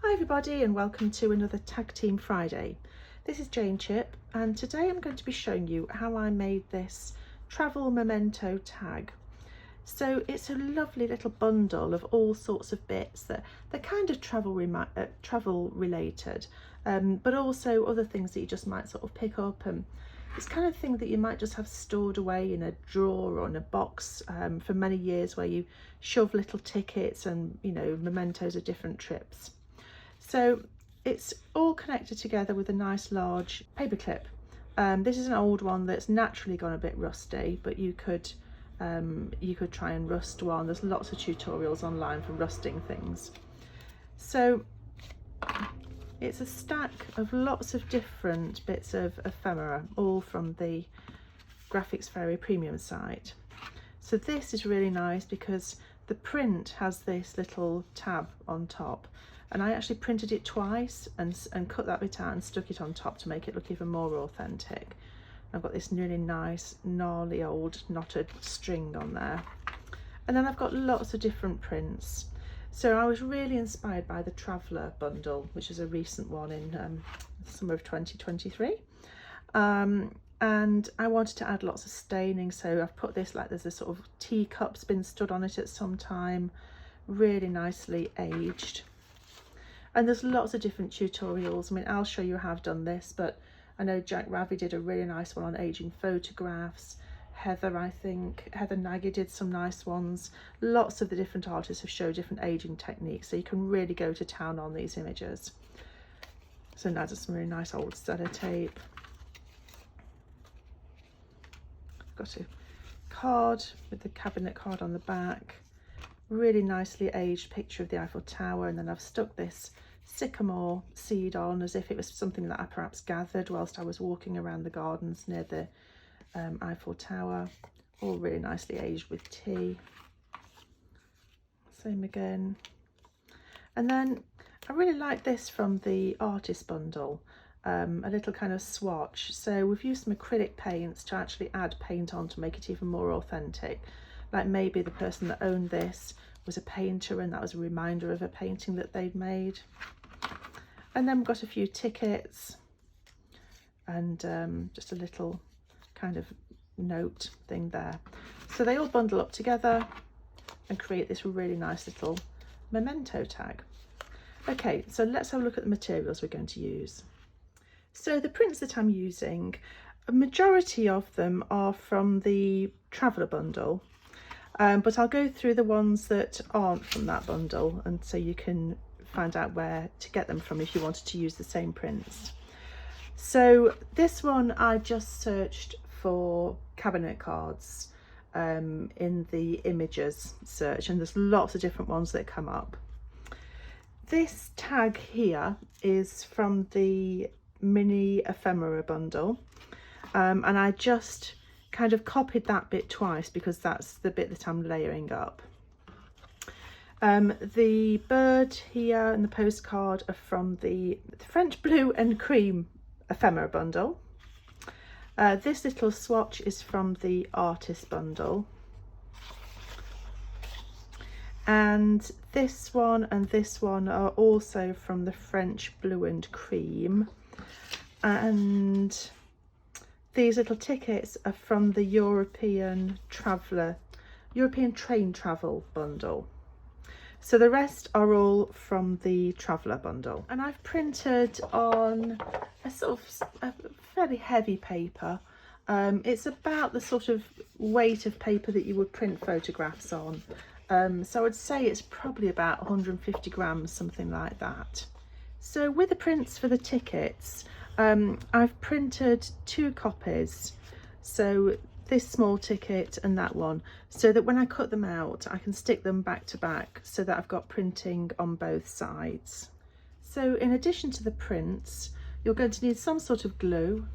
Hi everybody and welcome to another Tag Team Friday. This is Jane Chipp and today I'm going to be showing you how I made this Travel Memento Tag. So it's a lovely little bundle of all sorts of bits that they're kind of travel related, but also other things that you just might sort of pick up, and it's kind of thing that you might just have stored away in a drawer or in a box for many years, where you shove little tickets and mementos of different trips. So it's all connected together with a nice large paper clip. This is an old one that's naturally gone a bit rusty, but you could try and rust one. There's lots of tutorials online for rusting things. So it's a stack of lots of different bits of ephemera, all from the Graphics Fairy premium site. So this is really nice because the print has this little tab on top, and I actually printed it twice and cut that bit out and stuck it on top to make it look even more authentic. I've got this really nice gnarly old knotted string on there, and then I've got lots of different prints. So I was really inspired by the Traveller bundle, which is a recent one in summer of 2023, and I wanted to add lots of staining, so I've put this, like there's a sort of teacup's been stood on it at some time, really nicely aged. And there's lots of different tutorials. I mean, I'll show you how I've done this, but I know Jack Ravi did a really nice one on aging photographs. Heather Nagy did some nice ones. Lots of the different artists have showed different aging techniques, so you can really go to town on these images. So now there's some really nice old sellotape. Got a card with the cabinet card on the back. Really nicely aged picture of the Eiffel Tower, and then I've stuck this sycamore seed on as if it was something that I perhaps gathered whilst I was walking around the gardens near the Eiffel Tower. All really nicely aged with tea. Same again. And then I really like this from the artist bundle, a little kind of swatch. So we've used some acrylic paints to actually add paint on to make it even more authentic. Like maybe the person that owned this was a painter and that was a reminder of a painting that they'd made. And then we've got a few tickets and just a little kind of note thing there. So they all bundle up together and create this really nice little memento tag. Okay, so let's have a look at the materials we're going to use. So the prints that I'm using, a majority of them are from the Traveller bundle. But I'll go through the ones that aren't from that bundle, and so you can find out where to get them from if you wanted to use the same prints. So this one I just searched for cabinet cards in the images search, and there's lots of different ones that come up. This tag here is from the mini ephemera bundle, and I just kind of copied that bit twice because that's the bit that I'm layering up. The bird here and the postcard are from the French blue and cream ephemera bundle. This little swatch is from the artist bundle, and this one and this one are also from the French blue and cream, and these little tickets are from the European train travel bundle. So the rest are all from the Traveller bundle. And I've printed on a sort of a fairly heavy paper. It's about the sort of weight of paper that you would print photographs on. So I'd say it's probably about 150 grams, something like that. So with the prints for the tickets, I've printed 2 copies, so this small ticket and that one, so that when I cut them out I can stick them back to back so that I've got printing on both sides. So in addition to the prints, you're going to need some sort of glue,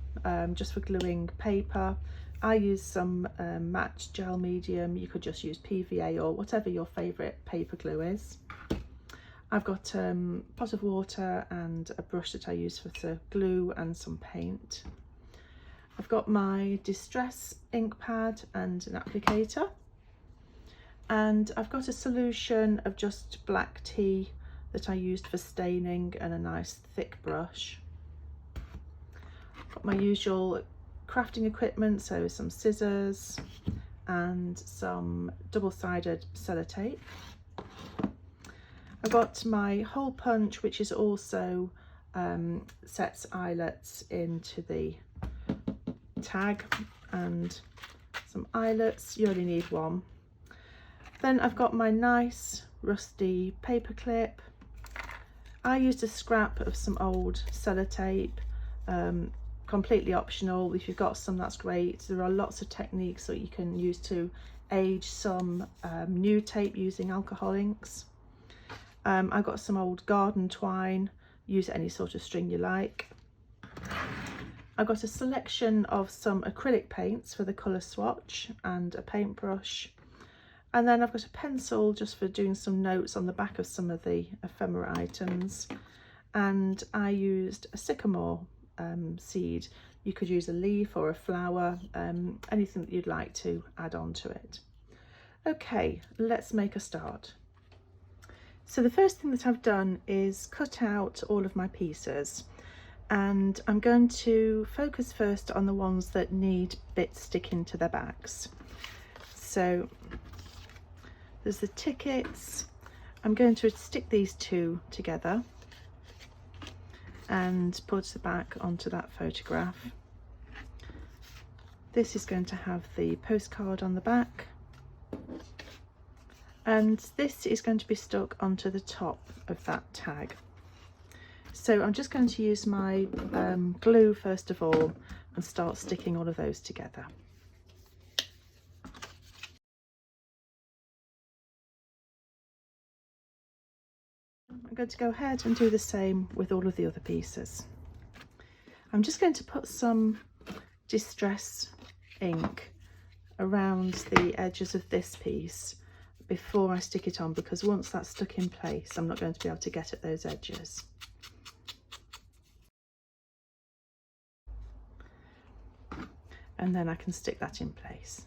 just for gluing paper. I use some matte gel medium. You could just use PVA or whatever your favourite paper glue is. I've got a pot of water and a brush that I use for the glue and some paint. I've got my distress ink pad and an applicator, and I've got a solution of just black tea that I used for staining and a nice thick brush. Got my usual crafting equipment, so some scissors and some double-sided sellotape. I got my hole punch, which is also sets eyelets into the tag, and some eyelets. You only need one. Then I've got my nice rusty paper clip. I used a scrap of some old sellotape, completely optional. If you've got some, that's great. There are lots of techniques that you can use to age some new tape using alcohol inks. I've got some old garden twine. Use any sort of string you like. I've got a selection of some acrylic paints for the colour swatch and a paintbrush. And then I've got a pencil just for doing some notes on the back of some of the ephemera items. And I used a sycamore seed. You could use a leaf or a flower, anything that you'd like to add on to it. Okay, let's make a start. So the first thing that I've done is cut out all of my pieces, and I'm going to focus first on the ones that need bits sticking to their backs. So there's the tickets. I'm going to stick these two together and put the back onto that photograph. This is going to have the postcard on the back, and this is going to be stuck onto the top of that tag. So I'm just going to use my glue first of all and start sticking all of those together. I'm going to go ahead and do the same with all of the other pieces. I'm just going to put some distress ink around the edges of this piece before I stick it on, because once that's stuck in place, I'm not going to be able to get at those edges. And then I can stick that in place.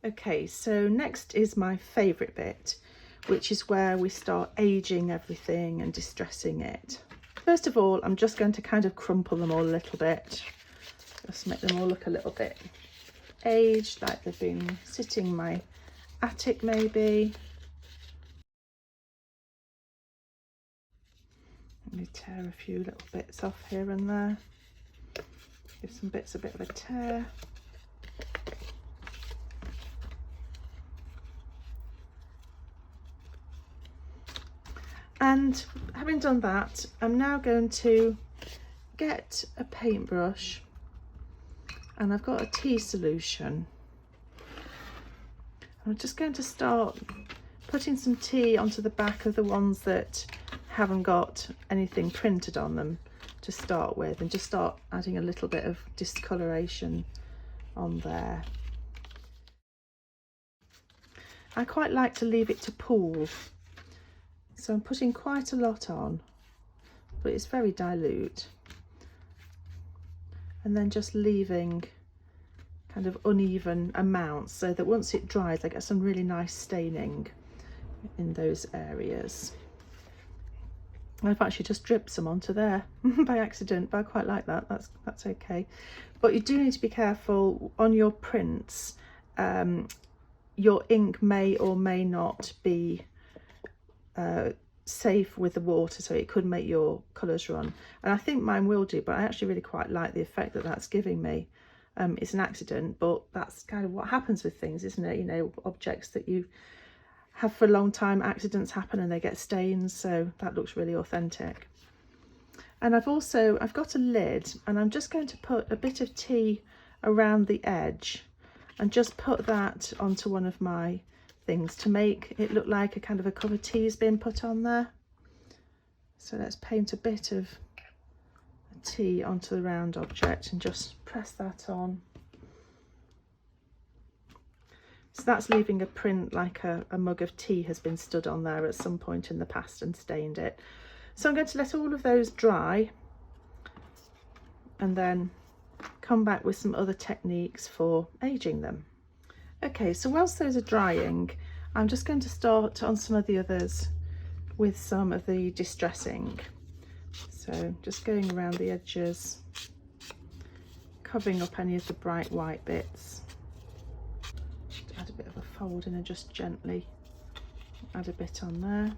Okay, so next is my favourite bit, which is where we start aging everything and distressing it. First of all, I'm just going to kind of crumple them all a little bit, just make them all look a little bit aged, like they've been sitting in my attic maybe. Let me tear a few little bits off here and there, give some bits a bit of a tear. And having done that, I'm now going to get a paintbrush, and I've got a tea solution. I'm just going to start putting some tea onto the back of the ones that haven't got anything printed on them to start with, and just start adding a little bit of discoloration on there. I quite like to leave it to pool, so I'm putting quite a lot on, but it's very dilute, and then just leaving kind of uneven amounts so that once it dries I get some really nice staining in those areas. I've actually just dripped some onto there by accident, but I quite like that. That's okay. But you do need to be careful on your prints. Your ink may or may not be safe with the water, so it could make your colours run, and I think mine will do, but I actually really quite like the effect that that's giving me. It's an accident, but that's kind of what happens with things, isn't it? You know, objects that you have for a long time, accidents happen and they get stains, so that looks really authentic. And I've got a lid, and I'm just going to put a bit of tea around the edge and just put that onto one of my things to make it look like a kind of a cup of tea has been put on there. So let's paint a bit of tea onto the round object and just press that on. So that's leaving a print like a mug of tea has been stood on there at some point in the past and stained it. So I'm going to let all of those dry and then come back with some other techniques for aging them. Okay, so whilst those are drying, I'm just going to start on some of the others with some of the distressing. So just going around the edges, covering up any of the bright white bits. Just add a bit of a fold in and just gently add a bit on there.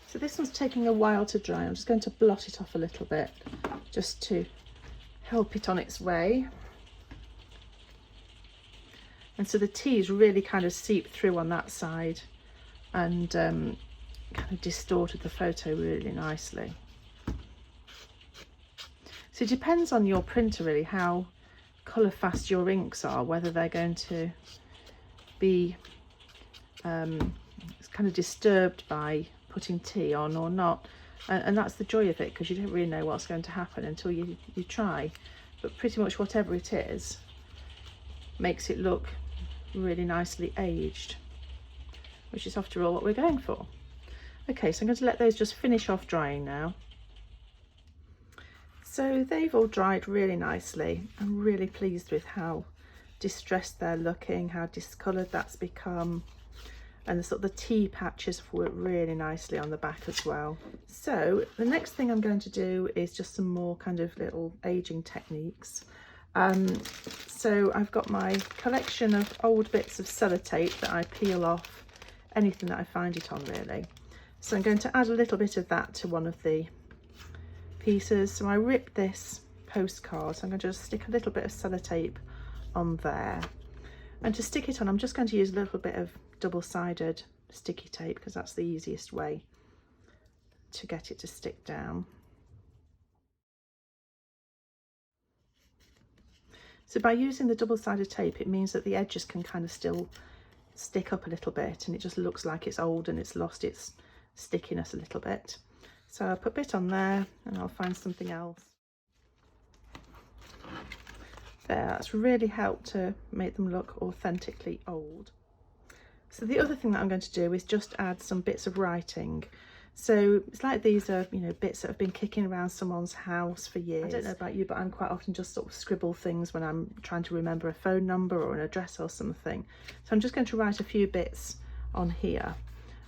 So this one's taking a while to dry. I'm just going to blot it off a little bit just to help it on its way. And so the teas really kind of seeped through on that side and kind of distorted the photo really nicely. So it depends on your printer really how colour fast your inks are, whether they're going to be kind of disturbed by putting tea on or not, and that's the joy of it, because you don't really know what's going to happen until you try. But pretty much whatever it is makes it look really nicely aged, which is after all what we're going for. Okay, so I'm going to let those just finish off drying now. So they've all dried really nicely. I'm really pleased with how distressed they're looking, how discoloured that's become. And the sort of the tea patches have worked really nicely on the back as well. So the next thing I'm going to do is just some more kind of little aging techniques. So I've got my collection of old bits of sellotape that I peel off anything that I find it on really. So I'm going to add a little bit of that to one of the pieces. So I ripped this postcard, so I'm going to just stick a little bit of sellotape on there. And to stick it on, I'm just going to use a little bit of double-sided sticky tape because that's the easiest way to get it to stick down. So by using the double-sided tape, it means that the edges can kind of still stick up a little bit, and it just looks like it's old and it's lost its stickiness a little bit. So I'll put a bit on there and I'll find something else. There, that's really helped to make them look authentically old. So the other thing that I'm going to do is just add some bits of writing. So it's like these are, you know, bits that have been kicking around someone's house for years. I don't know about you, but I'm quite often just sort of scribble things when I'm trying to remember a phone number or an address or something. So I'm just going to write a few bits on here.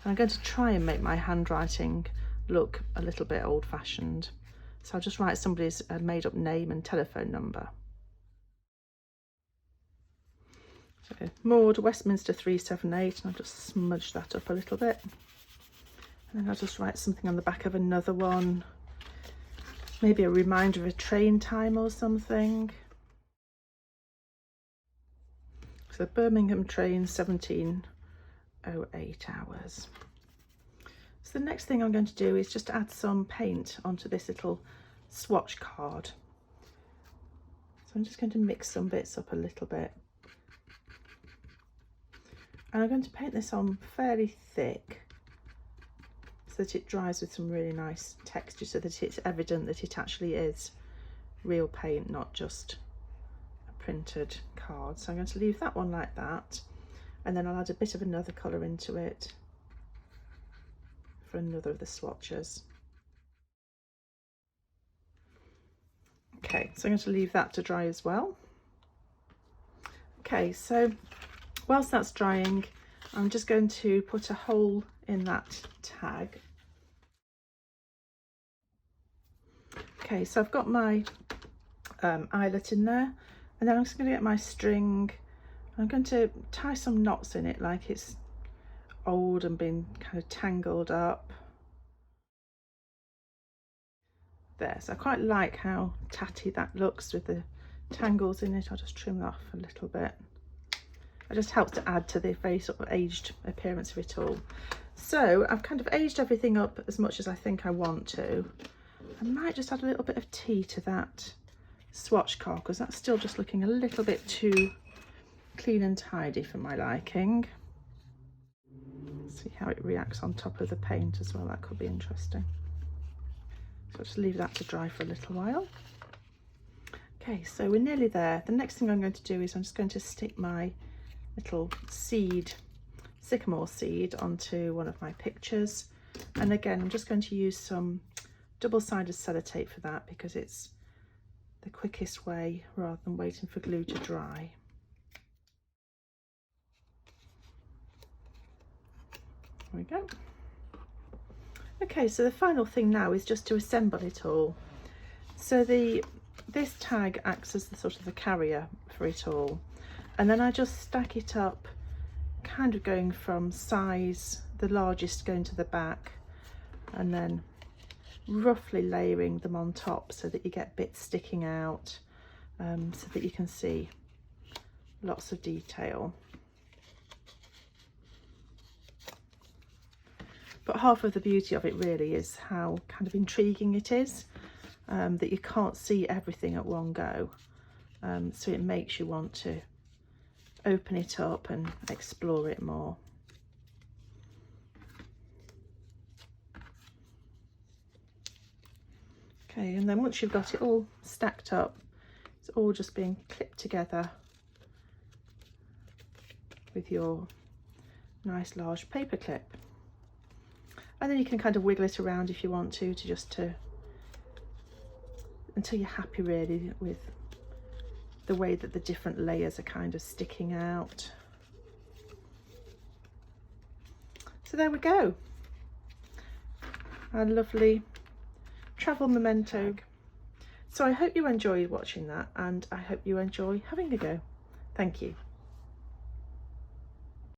And I'm going to try and make my handwriting look a little bit old-fashioned. So I'll just write somebody's made-up name and telephone number. So Maud, Westminster 378, and I'll just smudge that up a little bit. And then I'll just write something on the back of another one. Maybe a reminder of a train time or something. So Birmingham train, 1708 hours. So the next thing I'm going to do is just add some paint onto this little swatch card. So I'm just going to mix some bits up a little bit. And I'm going to paint this on fairly thick so that it dries with some really nice texture, so that it's evident that it actually is real paint, not just a printed card. So I'm going to leave that one like that, and then I'll add a bit of another colour into it for another of the swatches. Okay, so I'm going to leave that to dry as well. Okay, so whilst that's drying, I'm just going to put a hole in that tag. Okay, so I've got my eyelet in there, and then I'm just going to get my string. I'm going to tie some knots in it like it's old and been kind of tangled up. There, so I quite like how tatty that looks with the tangles in it. I'll just trim that off a little bit. It just helps to add to the very sort of aged appearance of it all. So I've kind of aged everything up as much as I think I want to. I might just add a little bit of tea to that swatch card because that's still just looking a little bit too clean and tidy for my liking. See how it reacts on top of the paint as well. That could be interesting. So I'll just leave that to dry for a little while. Okay, so we're nearly there. The next thing I'm going to do is I'm just going to stick my little sycamore seed onto one of my pictures. And again, I'm just going to use some double-sided sellotape for that because the quickest way rather than waiting for glue to dry. There we go. Okay, so the final thing now is just to assemble it all. So this tag acts as the sort of the carrier for it all, and then I just stack it up, kind of going from size, the largest going to the back, and then roughly layering them on top so that you get bits sticking out, so that you can see lots of detail. But half of the beauty of it really is how kind of intriguing it is, that you can't see everything at one go. So it makes you want to open it up and explore it more. Okay, and then once you've got it all stacked up, it's all just being clipped together with your nice large paper clip. And then you can kind of wiggle it around if you want to until you're happy really with the way that the different layers are kind of sticking out. So there we go. Our lovely travel memento. So I hope you enjoyed watching that, and I hope you enjoy having a go. Thank you.